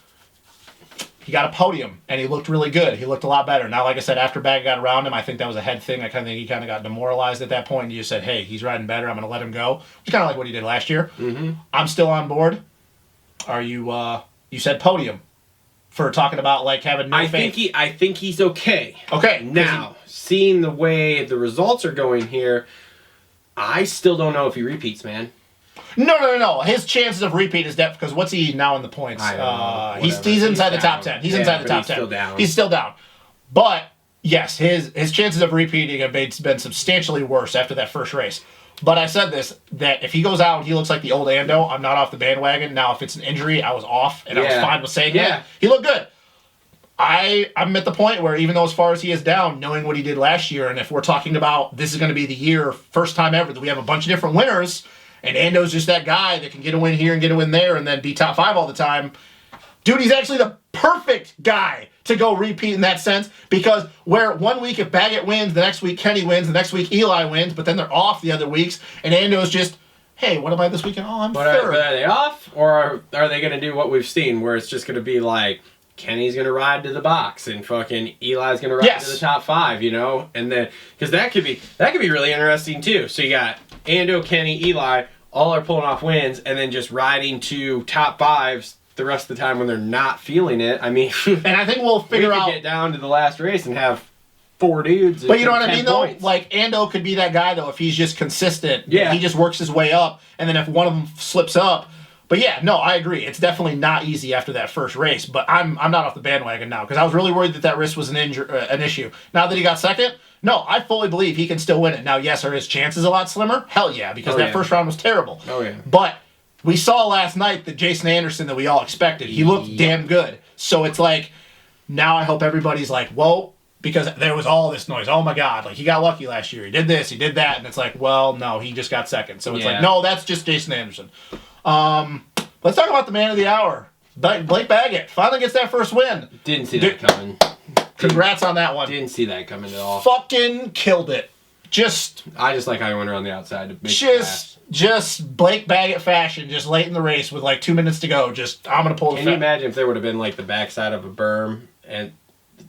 He got a podium, and he looked really good. He looked a lot better. Now, like I said, after Bag got around him, I think that was a head thing. I kind of think he kind of got demoralized at that point, and you just said, hey, he's riding better. I'm going to let him go. It's kind of like what he did last year. Mm-hmm. I'm still on board. Are you, you said podium for talking about, having no faith. I think he's okay. Okay. Now, seeing the way the results are going here, I still don't know if he repeats, man. No. His chances of repeat is depth because what's he now in the points? He's inside the top 10. He's inside the top 10. Still down. He's still down. But yes, his chances of repeating have been substantially worse after that first race. But I said this, that if he goes out and he looks like the old Ando, I'm not off the bandwagon. Now, if it's an injury, I was off, and I was fine with saying that. He looked good. I'm at the point where even though as far as he is down, knowing what he did last year, and if we're talking about this is going to be the year, first time ever, that we have a bunch of different winners, and Ando's just that guy that can get a win here and get a win there and then be top 5 all the time. Dude, he's actually the perfect guy to go repeat in that sense because where 1 week if Baggett wins, the next week Kenny wins, the next week Eli wins, but then they're off the other weeks, and Ando's just, hey, what am I this weekend? Oh, I'm third. But are they off, or are they going to do what we've seen where it's just going to be like, Kenny's going to ride to the box and fucking Eli's going to ride to the top 5, And then, because that could be really interesting too. So you got Ando, Kenny, Eli, all are pulling off wins and then just riding to top 5s the rest of the time when they're not feeling it. I mean, and I think we'll figure out. Get down to the last race and have 4 dudes. But you know what I mean, though? Points. Ando could be that guy, though, if he's just consistent. Yeah. He just works his way up, and then if one of them slips up. But yeah, no, I agree. It's definitely not easy after that first race, but I'm not off the bandwagon now because I was really worried that wrist was an issue. Now that he got second, no, I fully believe he can still win it. Now, yes, are his chances a lot slimmer? Hell yeah, because that first round was terrible. Oh, yeah. But we saw last night that Jason Anderson that we all expected. He looked damn good. So it's now I hope everybody's whoa, because there was all this noise. Oh, my God. He got lucky last year. He did this, he did that. And it's well, no, he just got second. So it's no, that's just Jason Anderson. Let's talk about the man of the hour. Blake Baggett finally gets that first win. Didn't see that coming. Congrats on that one. Didn't see that coming at all. Fucking killed it. I just like how he went around the outside to make just Blake Baggett fashion, just late in the race with 2 minutes to go. I'm gonna pull. Can you imagine if there would have been the backside of a berm and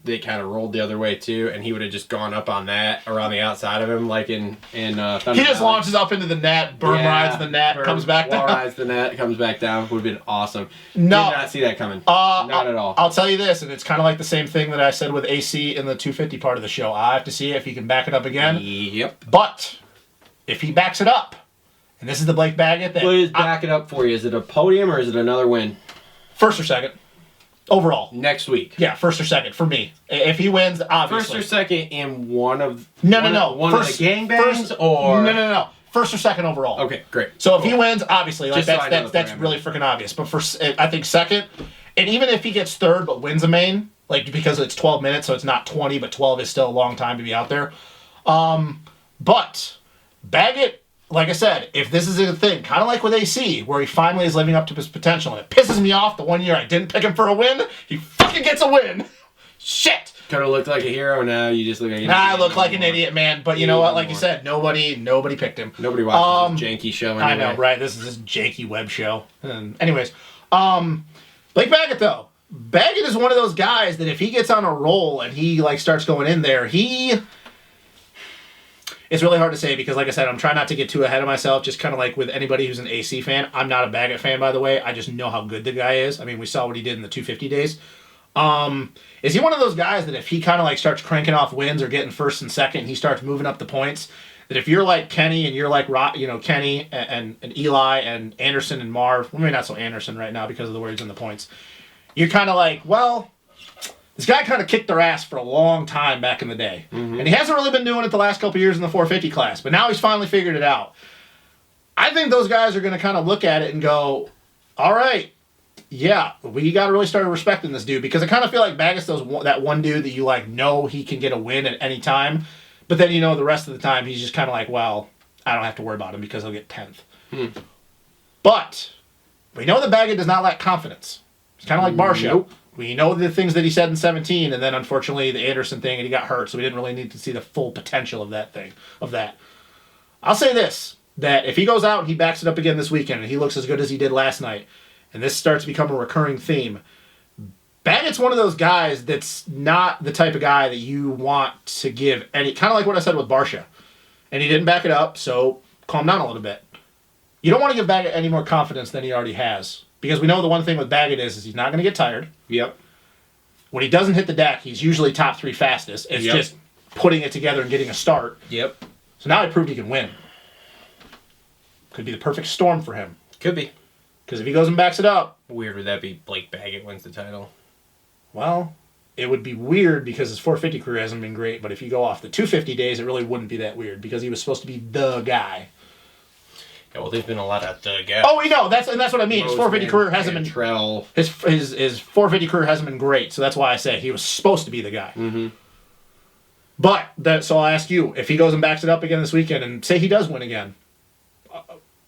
they kind of rolled the other way too, and he would have just gone up on that around the outside of him, like in Thunder He just Valley. launches up into the net, rides the net, comes back down. Rides the net, comes back down. Would have been awesome. No. Did not see that coming. Not at all. I'll tell you this, and it's kind of like the same thing that I said with AC in the 250 part of the show. I have to see if he can back it up again. Yep. But if he backs it up, and this is the Blake Baggett that... Please back it up for you. Is it a podium or is it another win? First or second. Overall. Next week. Yeah, first or second for me. If he wins, obviously. First or second in one of... No. One first, of the gangbangs or... No. First or second overall. Okay, great. So if he wins, obviously, like Just so I know that's the parameters. really freaking obvious. But for I think second, and even if he gets third but wins a main, like because it's 12 minutes, so it's not 20, but 12 is still a long time to be out there. But Baggett, like I said, if this is a thing, kind of like with AC, where he finally is living up to his potential, and it pisses me off the one year I didn't pick him for a win, he fucking gets a win. Shit. Could have looked like a hero. Now you just look like an Nah, I idiot look like an anymore. idiot, man. But you know what? Like you said, nobody picked him. Nobody watches this janky show anyway. I know, right? This is this janky web show. Anyways, Blake Baggett though. Baggett is one of those guys that if he gets on a roll and he like starts going in there, it's really hard to say because, like I said, I'm trying not to get too ahead of myself. Just kind of like with anybody who's an AC fan. I'm not a Baggett fan, by the way. I just know how good the guy is. I mean, we saw what he did in the 250 days. Is he one of those guys that if he kind of like starts cranking off wins or getting first and second, and he starts moving up the points, that if you're like Kenny and you're like Kenny and Eli and Anderson and Marv, well, maybe not so Anderson right now because of the way he's in the points, you're kind of like, well, this guy kind of kicked their ass for a long time back in the day. Mm-hmm. And he hasn't really been doing it the last couple of years in the 450 class, but now he's finally figured it out. I think those guys are going to kind of look at it and go, all right, yeah, we got to really start respecting this dude because I kind of feel like Baggett's that one dude that you like know he can get a win at any time, but then the rest of the time he's just kind of like, well, I don't have to worry about him because he'll get 10th. But we know that Baggett does not lack confidence. It's kind of like Barsha. Nope. We know the things that he said in 17, and then unfortunately the Anderson thing, and he got hurt, so we didn't really need to see the full potential of that. I'll say this, that if he goes out and he backs it up again this weekend, and he looks as good as he did last night, and this starts to become a recurring theme, Baggett's one of those guys that's not the type of guy that you want to give any, kind of like what I said with Barsha. And he didn't back it up, so calm down a little bit. You don't want to give Baggett any more confidence than he already has. Because we know the one thing with Baggett is he's not going to get tired. Yep. When he doesn't hit the deck, he's usually top 3 fastest. It's just putting it together and getting a start. Yep. So now he proved he can win. Could be the perfect storm for him. Could be. Because if he goes and backs it up, Weird would that be? Blake Baggett wins the title. well, it would be weird because his 450 career hasn't been great. But if you go off the 250 days, it really wouldn't be that weird because he was supposed to be the guy. Yeah, well, there's been a lot of guys. Oh, we know. That's what I mean. His 450 career hasn't been... Trell. His 450 career hasn't been great, so that's why I say he was supposed to be the guy. Mm-hmm. But, so I'll ask you, if he goes and backs it up again this weekend, and say he does win again,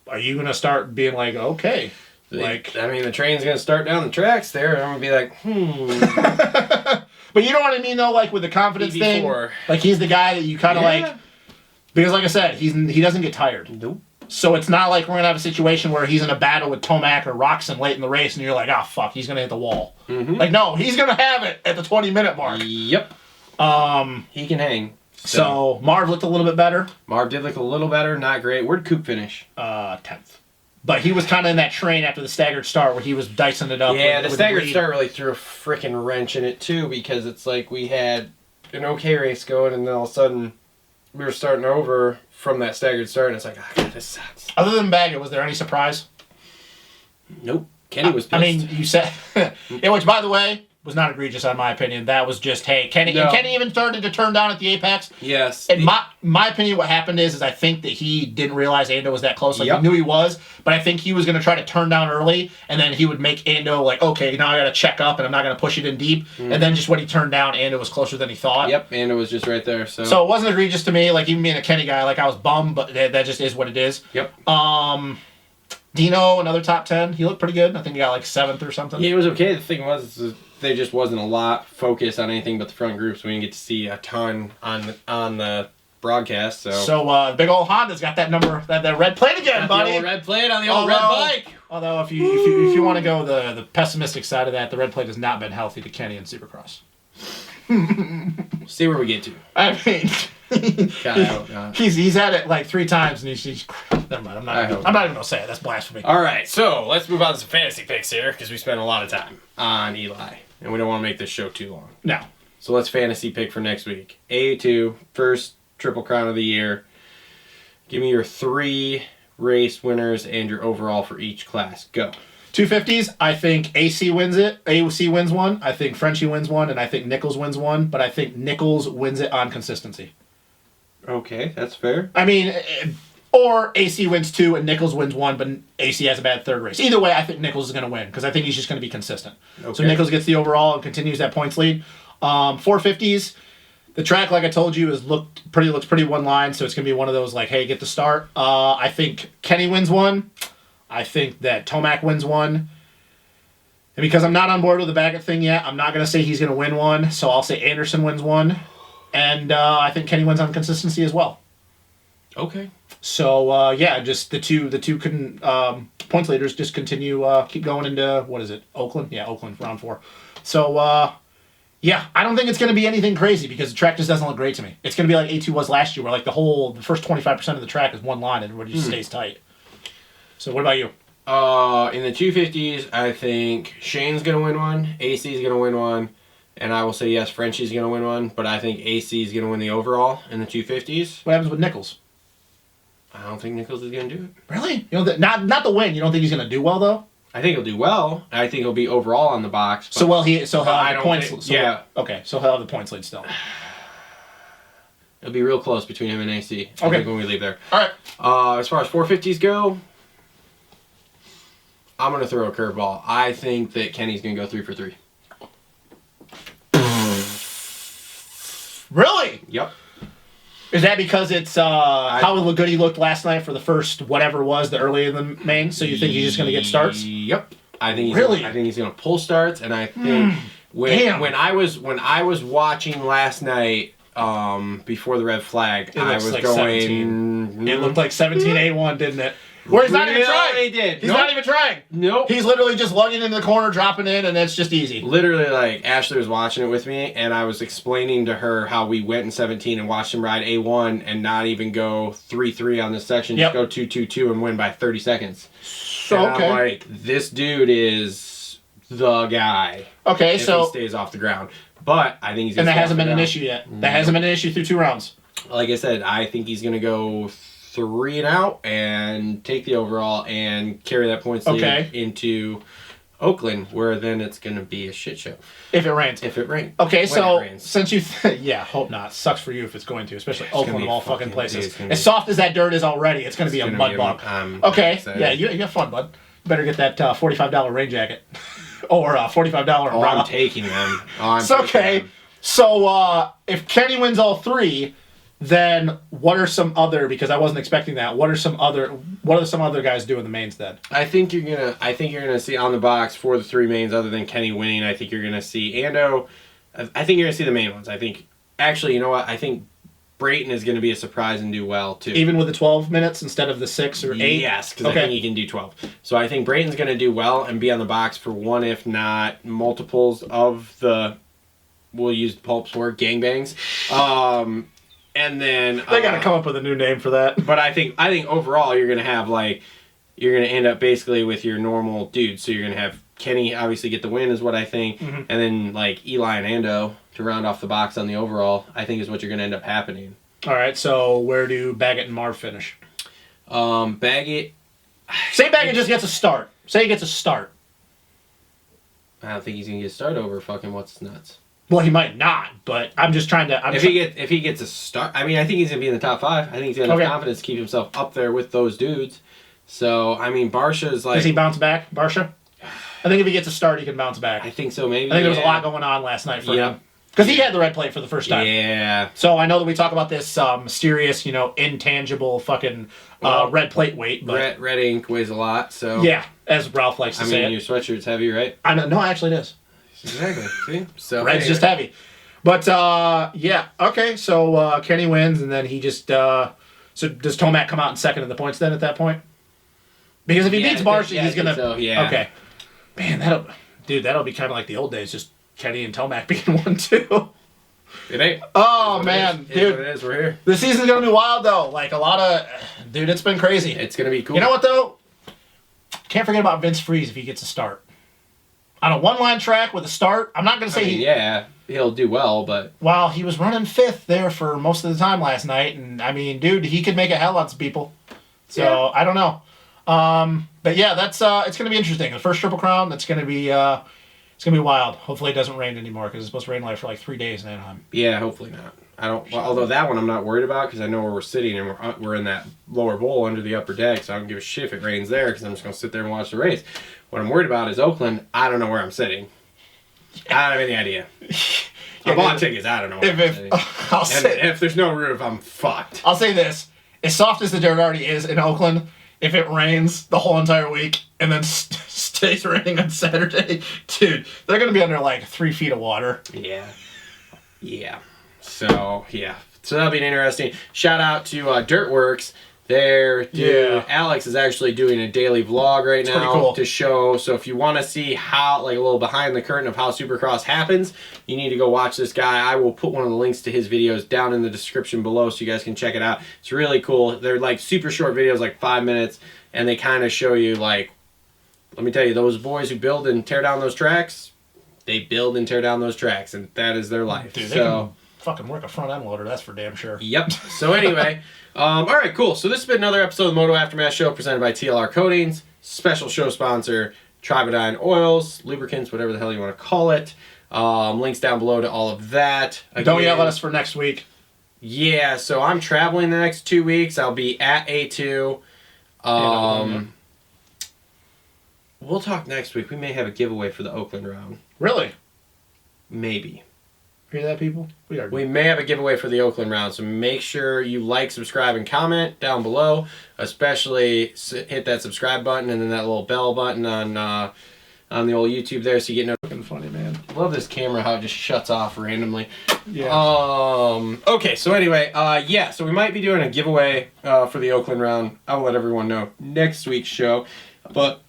are you going to start being like, okay, like... I mean, the train's going to start down the tracks there, and I'm going to be like, But you know what I mean, though, like with the confidence thing? BB4. Like he's the guy that you kind of like... Because like I said, he doesn't get tired. Nope. So it's not like we're going to have a situation where he's in a battle with Tomac or Roxon late in the race and you're like, oh, fuck, he's going to hit the wall. Mm-hmm. Like, no, he's going to have it at the 20-minute mark. Yep. He can hang. So Marv looked a little bit better. Marv did look a little better, not great. Where'd Coop finish? 10th. But he was kind of in that train after the staggered start where he was dicing it up. Yeah, with the staggered lead. start really threw a freaking wrench in it, too, because it's like we had an okay race going, and then all of a sudden we were starting over from that staggered start, and it's like, oh, God, this sucks. Other than Baggett, was there any surprise? Nope. Kenny was pissed. I mean, you said... yeah, which, by the way, was not egregious, in my opinion. That was just, hey, Kenny... No. And Kenny even started to turn down at the apex. Yes. In my opinion, what happened is I think that he didn't realize Ando was that close. Like, Yep. he knew he was, but I think he was going to try to turn down early, and then he would make Ando like, okay, now I got to check up, and I'm not going to push it in deep. And then just when he turned down, Ando was closer than he thought. Yep, and it was just right there, so... So it wasn't egregious to me. Like, even being a Kenny guy, like, I was bummed, but that just is what it is. Yep. Dino, another top 10. He looked pretty good. I think he got like 7th or something. Yeah, it was okay. The thing was, there just wasn't a lot focused on anything but the front group, so we didn't get to see a ton on the broadcast. So the big old Honda's got that number, that red plate again, buddy. The old red plate on the old red bike. Although if you want to go the pessimistic side of that, the red plate has not been healthy to Kenny in Supercross. See where we get to. I mean, God, I hope not. he's had it like 3 times, and he's never mind. I'm not even gonna say it. That's blasphemy. All right, so let's move on to some fantasy picks here because we spent a lot of time on Eli, and we don't want to make this show too long. No. So let's fantasy pick for next week. A2, first Triple Crown of the year. Give me your 3 race winners and your overall for each class. Go. 250s, I think AC wins it. AOC wins one. I think Frenchie wins one, and I think Nichols wins one. But I think Nichols wins it on consistency. Okay, that's fair. I mean, or AC wins 2 and Nichols wins 1, but AC has a bad 3rd race. Either way, I think Nichols is going to win because I think he's just going to be consistent. Okay. So Nichols gets the overall and continues that points lead. 450s, the track, like I told you, looks pretty one line. So it's going to be one of those like, hey, get the start. I think Kenny wins one. I think that Tomac wins one. And because I'm not on board with the Baggett thing yet, I'm not going to say he's going to win one. So I'll say Anderson wins one. And I think Kenny wins on consistency as well. Okay. So yeah, just the two points leaders just continue keep going into what is it? Oakland? Yeah, Oakland round 4. So yeah, I don't think it's going to be anything crazy because the track just doesn't look great to me. It's going to be like A2 was last year, where like the first 25% of the track is one line and everybody just stays tight. So what about you? In the 250s, I think Shane's going to win one, AC's going to win one, and I will say yes, Frenchie's going to win one, but I think AC is going to win the overall in the 250s. What happens with Nichols? I don't think Nichols is going to do it. Really? You know, not the win. You don't think he's going to do well though? I think he'll do well. I think he'll be overall on the box. So he'll have the points. Think, so, yeah. Okay, so he'll have the points lead still. It'll be real close between him and AC. I Okay. think when we leave there. All right. As far as 450s go, I'm going to throw a curveball. I think that Kenny's going to go 3 for 3. Really? Yep. Is that because it's how good he looked last night for the first whatever it was the early in the main? So you think he's just going to get starts? Yep. I think he's going to pull starts, and I think when I was watching last night before the red flag, I was like going. 17. It looked like 17-A1, didn't it? Where he's not even trying. He did. He's not even trying. Nope. He's literally just lugging into the corner, dropping in, and it's just easy. Literally, like, Ashley was watching it with me, and I was explaining to her how we went in 17 and watched him ride A1 and not even go 3-3 on this section, just go 2-2-2 and win by 30 seconds. So, and I'm like, this dude is the guy. Okay, if so he stays off the ground. But I think he's and going to that hasn't been an issue yet. That hasn't been an issue through 2 rounds. Like I said, I think he's going to go 3 and out and take the overall and carry that points lead into Oakland, where then it's going to be a shit show. If it rains. If it rains. Okay, so it rains. since you... yeah, hope not. Sucks for you if it's going to, especially Oakland of all fucking places. Dude, As soft as that dirt is already, it's going to be a mud bug. Okay, yeah, you have fun, bud. You better get that $45 rain jacket. Or $45 umbrella. Oh, I'm taking them. It's okay. Them. So if Kenny wins all 3... then what are some other, because I wasn't expecting that, what are some other guys doing the mains then? I think you're gonna see on the box for the 3 mains, other than Kenny winning. I think you're gonna see Ando. I think you're gonna see the main ones. I think actually, you know what? I think Brayton is gonna be a surprise and do well too. Even with the 12 minutes instead of the 6 or 8? Yes, because I think he can do 12. So I think Brayton's gonna do well and be on the box for one, if not multiples of the. We'll use pulps for gangbangs. And then they got to come up with a new name for that. But I think overall you're gonna have you're gonna end up basically with your normal dudes. So you're gonna have Kenny obviously get the win is what I think, and then like Eli and Ando to round off the box on the overall. I think is what you're gonna end up happening. All right. So where do Baggett and Marv finish? Baggett. Say Baggett just gets a start. Say he gets a start. I don't think he's gonna get a start over fucking what's nuts. Well, he might not, but I'm just trying to. If he gets a start, I mean, I think he's gonna be in the top 5. I think he's gonna have confidence to keep himself up there with those dudes. So I mean, Barsha's like. Does he bounce back, Barsha? I think if he gets a start, he can bounce back. I think so, maybe. I think there was a lot going on last night for him. Because he had the red plate for the first time. Yeah. So I know that we talk about this mysterious, intangible fucking red plate weight. But red ink weighs a lot, so. Yeah, as Ralph likes to say. I mean, your sweatshirt's heavy, right? No, actually it is. Exactly. See? So red's just heavy. But, yeah. Okay, so Kenny wins, and then he just... so does Tomac come out in second in the points then at that point? Because if he beats Barsha, he's going to... So, yeah. Okay. Man, that'll be kind of like the old days, just Kenny and Tomac being 1-2. It ain't. Oh, man, It is dude. what it is. We're here. This season's going to be wild, though. Like, a lot of... Dude, it's been crazy. It's going to be cool. You know what, though? Can't forget about Vince Freeze if he gets a start. On a one-line track with a start, I'm not going to say yeah, he'll do well, but... Well, he was running 5th there for most of the time last night, and, I mean, dude, he could make a hell out of people. So, Yeah. I don't know. But, yeah, that's it's going to be interesting. The first Triple Crown, that's going to be... it's going to be wild. Hopefully it doesn't rain anymore, because it's supposed to rain like for like 3 days in Anaheim. Yeah, hopefully not. I don't. Well, although that one I'm not worried about because I know where we're sitting and we're in that lower bowl under the upper deck, so I don't give a shit if it rains there because I'm just gonna sit there and watch the race. What I'm worried about is Oakland. I don't know where I'm sitting. I don't have any idea. I bought tickets. I don't know where I'm sitting. If there's no roof, I'm fucked. I'll say this: as soft as the dirt already is in Oakland, if it rains the whole entire week and then stays raining on Saturday, dude, they're gonna be under like 3 feet of water. Yeah. Yeah. So that'll be an interesting. Shout out to Dirtworks. Alex is actually doing a daily vlog right now cool. to show. So if you want to see how, like a little behind the curtain of how Supercross happens, you need to go watch this guy. I will put one of the links to his videos down in the description below so you guys can check it out. It's really cool. They're like super short videos, like 5 minutes, and they kind of show you like, let me tell you, those boys who build and tear down those tracks, they build and tear down those tracks, and that is their life. Dude, they can fucking work a front end loader, that's for damn sure. Yep. So anyway, all right, cool. So this has been another episode of the Moto Aftermath Show presented by TLR Coatings. Special show sponsor, Tribodyne Oils, lubricants, whatever the hell you want to call it. Links down below to all of that. Again, don't yell at us for next week. Yeah, so I'm traveling the next 2 weeks. I'll be at A2. We'll talk next week. We may have a giveaway for the Oakland round. Really? Maybe. Hear that, people? We may have a giveaway for the Oakland round, so make sure you like, subscribe, and comment down below. Especially hit that subscribe button and then that little bell button on the old YouTube there, so you get no. Fucking funny, man. Love this camera how it just shuts off randomly. Yeah. Okay, so anyway, yeah, so we might be doing a giveaway for the Oakland round. I'll let everyone know next week's show, but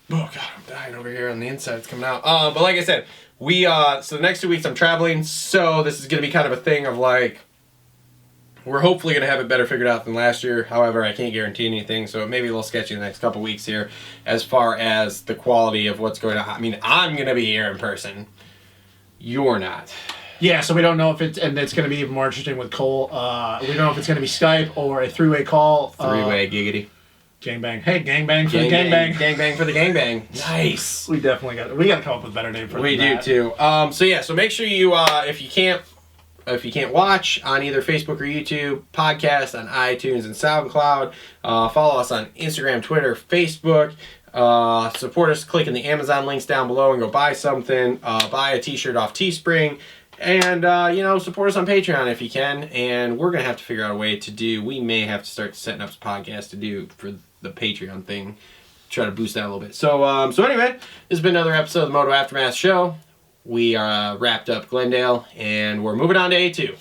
oh god, I'm dying over here on the inside. It's coming out. But like I said. So the next 2 weeks I'm traveling, so this is going to be kind of a thing of like, we're hopefully going to have it better figured out than last year. However, I can't guarantee anything, so it may be a little sketchy the next couple weeks here as far as the quality of what's going on. I mean, I'm going to be here in person. You're not. Yeah, so we don't know if it's going to be even more interesting with Cole. We don't know if it's going to be Skype or a 3-way call. 3-way giggity. Gangbang. Hey, gangbang for the gangbang. Gangbang for the gangbang. Nice. We definitely got to come up with a better name for that. We do too. So yeah, so make sure you if you can't watch on either Facebook or YouTube, podcast on iTunes and SoundCloud. Follow us on Instagram, Twitter, Facebook. Support us clicking the Amazon links down below and go buy something. Buy a t-shirt off Teespring. And, support us on Patreon if you can. And we're going to have to figure out a way to do, we may have to start setting up some podcasts to do for the Patreon thing. Try to boost that a little bit. So anyway, this has been another episode of the Moto Aftermath Show. We are wrapped up Glendale, and we're moving on to A2.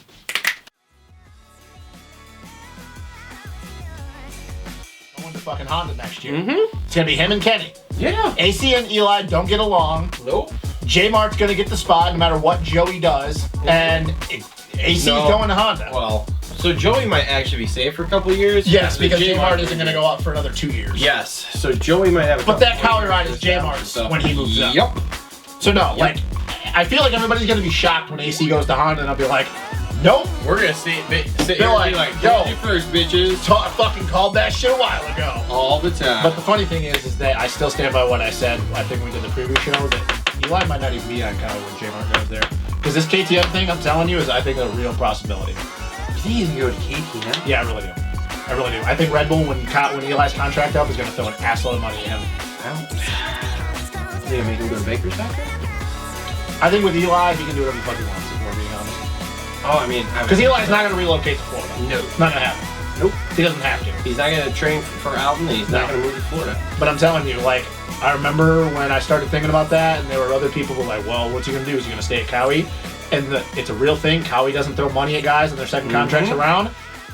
Going to fucking Honda next year. Mm-hmm. It's going to be him and Kenny. Yeah. AC and Eli don't get along. Nope. J-Mart's going to get the spot no matter what Joey does. And AC's going to Honda. Well, so Joey might actually be safe for a couple of years. Yes, because J-Mart isn't going to go out for another 2 years. Yes, so Joey might have a But that Cowie ride is J-Mart's when he moves up. Yep. So no, I feel like everybody's going to be shocked when AC goes to Honda, and I'll be like, nope. We're going to sit here and like, be like, yo, you first, bitches. I fucking called that shit a while ago. All the time. But the funny thing is that I still stand by what I said, I think we did the preview show, that Eli might not even be on Cowie when J-Mart goes there. Because this KTM thing, I'm telling you, is I think a real possibility. You think he's going to go to KTM? Yeah, I really do. I really do. I think Red Bull, when Eli's contract up, is going to throw an assload of money at him. They gonna make him go to Baker's factory? I think with Eli, he can do whatever the fuck he wants, if we're being honest. Oh, I mean... Because Eli's not going to relocate to Florida. No. It's not going to happen. Nope. He doesn't have to. He's not going to train for Alton, and he's not going to move to Florida. But I'm telling you, like, I remember when I started thinking about that, and there were other people who were like, well, what's he going to do? Is he going to stay at Cowie? And it's a real thing. Cowie doesn't throw money at guys and their second contracts around.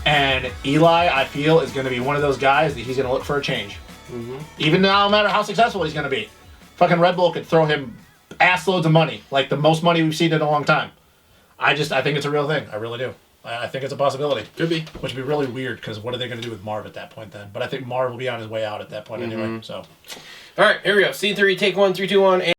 And Eli, I feel, is going to be one of those guys that he's going to look for a change. Even no matter how successful he's going to be. Fucking Red Bull could throw him ass loads of money. Like the most money we've seen in a long time. I think it's a real thing. I really do. I think it's a possibility. Could be. Which would be really weird because what are they going to do with Marv at that point then? But I think Marv will be on his way out at that point anyway. So. All right, here we go. Scene 3, take 1, 3, 2, 1.